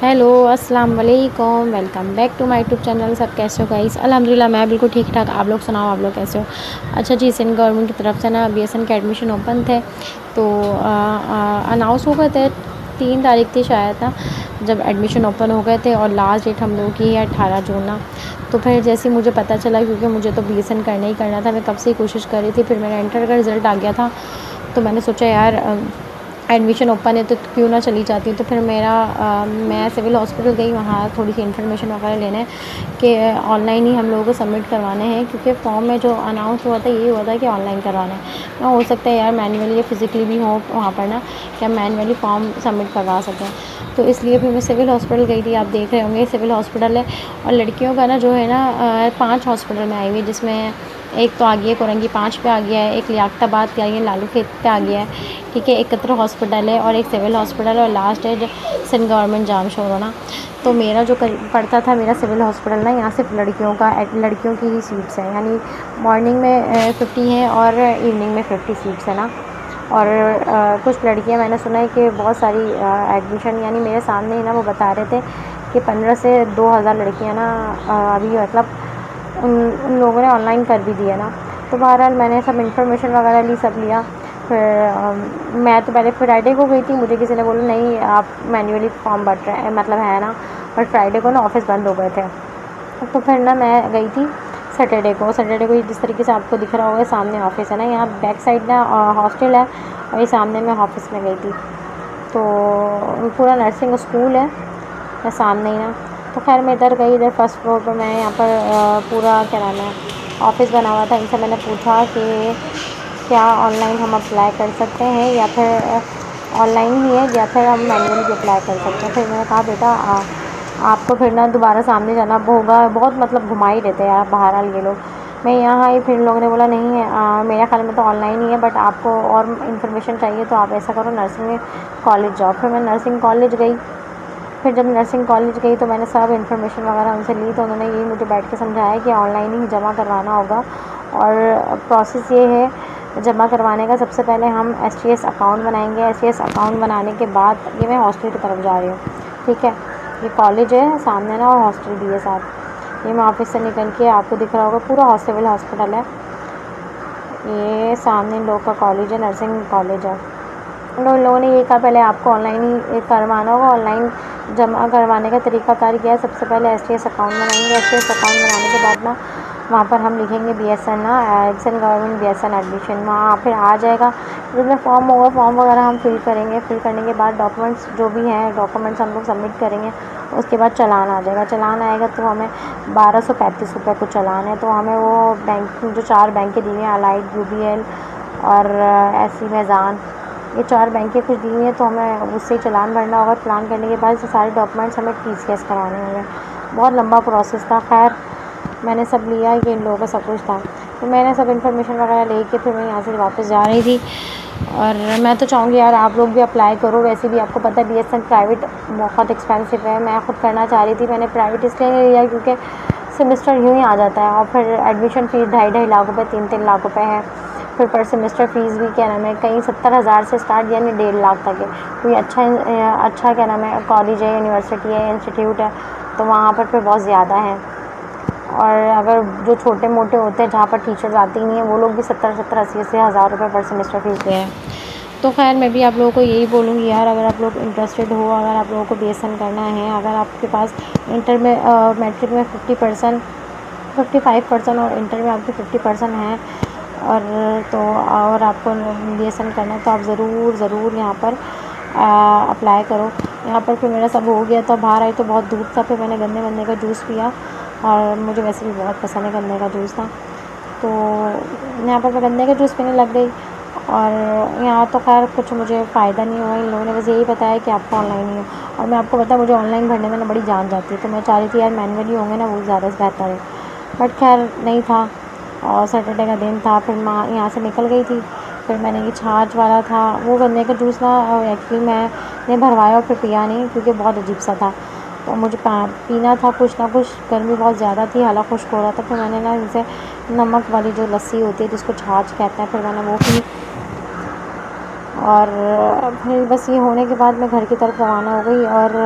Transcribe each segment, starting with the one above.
Hello अस्सलाम वालेकुम, welcome back to my YouTube channel. सब कैसे हो गाइस? अल्हम्दुलिल्लाह मैं बिल्कुल ठीक ठाक। आप लोग सुनाओ, आप लोग कैसे हो? अच्छा जी, सिंध गवर्नमेंट की तरफ से ना बीएसएन के एडमिशन ओपन थे, तो अनाउंस हो गए थे। 3 तारीख थी शायद ना, जब एडमिशन ओपन हो गए थे, और लास्ट डेट हम लोगों की है 18 जून ना। तो फिर जैसे ही मुझे पता चला, क्योंकि मुझे तो बीएसएन करना ही करना था, मैं कब से ही कोशिश कर रही थी। फिर मेरा इंटर का रिज़ल्ट आ गया था, तो मैंने सोचा यार एडमिशन ओपन है तो क्यों ना चली जाती हूँ। तो फिर मैं सिविल हॉस्पिटल गई, वहाँ थोड़ी सी इन्फॉर्मेशन वगैरह लेने कि ऑनलाइन ही हम लोगों को सबमिट करवाने हैं, क्योंकि फॉर्म में जो अनाउंस हुआ था यही हुआ था कि ऑनलाइन करवाना है ना। हो सकता है यार मैनुअली या फिज़िकली भी हो वहाँ पर ना, कि हम मैनुअली फॉर्म सबमिट करवा सकें। तो इसलिए फिर मैं सिविल हॉस्पिटल गई थी। आप देख रहे होंगे सिविल हॉस्पिटल है, और लड़कियों का ना जो है ना 5 हॉस्पिटल में आई हुई है, जिसमें एक तो आ गई है कोरंगी 5 पे आ गया है, एक लियाकताबाद पे आ गई है, लालू खेत पे आ गया है, ठीक है, एकत्र हॉस्पिटल है, और एक सिविल हॉस्पिटल है, और लास्ट है सिंध गवर्नमेंट जाम शोरोना। तो मेरा जो पड़ता था मेरा सिविल हॉस्पिटल ना, यहाँ सिर्फ लड़कियों की ही सीट्स हैं, यानी मॉर्निंग में 50 हैं और इवनिंग में 50 सीट्स है ना। और कुछ लड़कियाँ मैंने सुना है कि बहुत सारी एडमिशन, यानी मेरे सामने ही ना वो बता रहे थे कि 15 से 2000 लड़कियाँ ना अभी मतलब उन उन लोगों ने ऑनलाइन कर भी दिया ना। तो बहरहाल मैंने सब इन्फॉर्मेशन वगैरह ली, सब लिया। फिर मैं तो पहले फ्राइडे को गई थी, मुझे किसी ने बोला नहीं आप मैन्युअली फॉर्म भर रहे हैं, मतलब है ना। बट फ्राइडे को ना ऑफिस बंद हो गए थे, तो फिर ना मैं गई थी सैटरडे को जिस तरीके से आपको दिख रहा होगा सामने ऑफिस है ना, यहाँ बैक साइड ना हॉस्टल है, और ये सामने मैं ऑफिस में गई थी। तो पूरा नर्सिंग स्कूल है मैं सामने ही ना। तो खैर मैं इधर गई, इधर फर्स्ट फ्लोर पर मैं यहाँ पर पूरा क्या नाम है ऑफिस बना हुआ था। इनसे मैंने पूछा कि क्या ऑनलाइन हम अप्लाई कर सकते हैं, या फिर ऑनलाइन ही है, या फिर हम मैन्युअली भी अप्लाई कर सकते हैं। फिर मैंने कहा बेटा आपको फिर ना दोबारा सामने जाना होगा, बहुत मतलब घुमा ही देते हैं यार बहरहाल ये लोग। मैं यहाँ आई, फिर लोगों ने बोला नहीं है मेरा ख्याल में तो ऑनलाइन ही है, बट आपको और इन्फॉर्मेशन चाहिए तो आप ऐसा करो नर्सिंग कॉलेज जाओ। फिर मैं नर्सिंग कॉलेज गई। फिर जब नर्सिंग कॉलेज गई तो मैंने सब इन्फॉर्मेशन वगैरह उनसे ली, तो उन्होंने यही मुझे बैठ के समझाया कि ऑनलाइन ही जमा करवाना होगा। और प्रोसेस ये है जमा करवाने का, सबसे पहले हम STS अकाउंट बनाएंगे। STS अकाउंट बनाने के बाद, ये मैं हॉस्टल की तरफ जा रही हूँ, ठीक है, ये कॉलेज है सामने ना, और हॉस्टल भी है साथ। ये मैं ऑफिस से निकल के, आपको दिख रहा होगा पूरा सिविल हॉस्पिटल है, ये सामने लोग का कॉलेज है, नर्सिंग कॉलेज है। उन लोगों ने ये कहा पहले आपको ऑनलाइन ही करवाना होगा। ऑनलाइन जमा करवाने का तरीकाकार क्या है, सबसे पहले STS अकाउंट बनाएंगे। STS अकाउंट बनाने के बाद ना वहाँ पर हम लिखेंगे BSN ना, सिंध गवर्नमेंट BSN एडमिशन, वहाँ फिर आ जाएगा। फिर उसमें फॉर्म होगा, फॉर्म वगैरह हम फिल करेंगे। फिल करने के बाद डॉक्यूमेंट्स जो भी हैं डॉक्यूमेंट्स हम लोग सबमिट करेंगे। उसके बाद चालान आ जाएगा। चालान आएगा तो हमें 1235 रुपये को चालान है। तो हमें वो बैंक जो 4 बैंकें दी हुई हैं, अलाइड, UBL और ऐसी मैज़ान, ये 4 बैंकें कुछ दी हुई हैं, तो हमें उससे चालान भरना होगा। चालान करने के बाद सारे डॉक्यूमेंट्स हमें TCS करवाने होंगे। बहुत लंबा प्रोसेस था। खैर मैंने सब लिया, ये इन लोगों का सब कुछ था। तो मैंने सब इन्फॉर्मेशन वगैरह लेके फिर मैं यहाँ से वापस जा रही थी। और मैं तो चाहूँगी यार आप लोग भी अप्लाई करो। वैसे भी आपको पता है BSN प्राइवेट बहुत एक्सपेंसिव है। मैं ख़ुद करना चाह रही थी, मैंने प्राइवेट इसलिए नहीं लिया क्योंकि सेमेस्टर यूँ ही आ जाता है, और फिर एडमिशन फ़ीस 2.5 लाख रुपये 3 लाख रुपये है। फिर पर सेमेस्टर फ़ीस भी क्या नाम है कहीं 70,000 से स्टार्ट, यानी 1.5 लाख तक है। कोई अच्छा क्या नाम है कॉलेज है, यूनिवर्सिटी है, इंस्टीट्यूट है, तो वहाँ पर फिर बहुत ज़्यादा है। और अगर जो छोटे मोटे होते हैं जहाँ पर टीचर्स आती नहीं हैं, वो लोग भी 70-70, 80-80 हज़ार रुपये पर सेमेस्टर फ़ीस दे हैं। तो खैर मैं भी आप लोगों को यही बोलूँगी यार, अगर आप लोग इंटरेस्टेड हो, अगर आप लोगों को BSN करना है, अगर आपके पास इंटर में मैट्रिक में 50%, 55% और इंटर में आपके 50% हैं, और तो और आपको BSN करना है, तो आप ज़रूर यहाँ पर अप्लाई करो। यहाँ पर फिर मेरा सब हो गया था, बाहर आई तो बहुत धूप था, फिर मैंने गन्ने का जूस पिया, और मुझे वैसे भी बहुत पसंद है गन्ने का जूस ना। तो यहाँ पर मैं गन्ने का जूस पीने लग गई, और यहाँ तो खैर कुछ मुझे फ़ायदा नहीं हुआ। इन लोगों ने बस यही बताया कि आपको ऑनलाइन ही है, और मैं आपको पता है मुझे ऑनलाइन भरने में ना बड़ी जान जाती है, तो मैं चाह रही थी यार मैनुअली होंगे ना वो ज़्यादा से बेहतर है, बट खैर नहीं था। और सैटरडे का दिन था, फिर मैं यहाँ से निकल गई थी। फिर मैंने ये छाछ वाला था वो गन्ने का जूस ना, एक्चुअली मैंने भरवाया और फिर पिया नहीं, क्योंकि बहुत अजीब सा था। तो मुझे पीना था कुछ ना कुछ, गर्मी बहुत ज़्यादा थी, हालांकि खुश्क हो रहा था। फिर मैंने ना इनसे नमक वाली जो लस्सी होती है जिसको छाछ कहते हैं, फिर मैंने वो पी। और फिर बस ये होने के बाद मैं घर की तरफ रवाना हो गई। और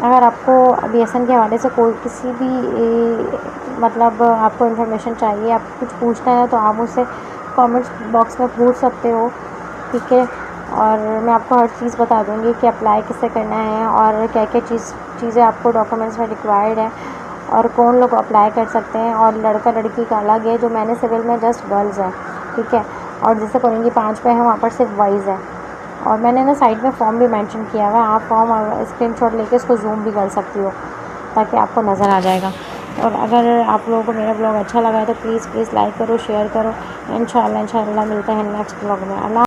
अगर आपको BSN के हवाले से कोई किसी भी मतलब आपको इन्फॉर्मेशन चाहिए, आपको कुछ पूछना है तो आप मुझसे कमेंट्स बॉक्स में पूछ सकते हो, ठीक है। और मैं आपको हर चीज़ बता दूँगी कि अप्लाई किससे करना है और क्या क्या चीज़ें आपको डॉक्यूमेंट्स में रिक्वायर्ड है और कौन लोग अप्लाई कर सकते हैं। और लड़का लड़की का अलग है, जो मैंने सिविल में जस्ट गर्ल्स है, ठीक है। और जैसे करेंगी 5 पे है, वहाँ पर सिर्फ बॉयज़ है। और मैंने ना साइड में फॉर्म भी मेंशन किया हुआ है, आप फॉर्म स्क्रीनशॉट लेके इसको जूम भी कर सकती हो ताकि आपको नज़र आ जाएगा। और अगर आप लोगों को मेरा ब्लॉग अच्छा लगा है तो प्लीज़ लाइक करो, शेयर करो। इंशाल्लाह मिलते हैं नेक्स्ट ब्लॉग में। अल्लाह।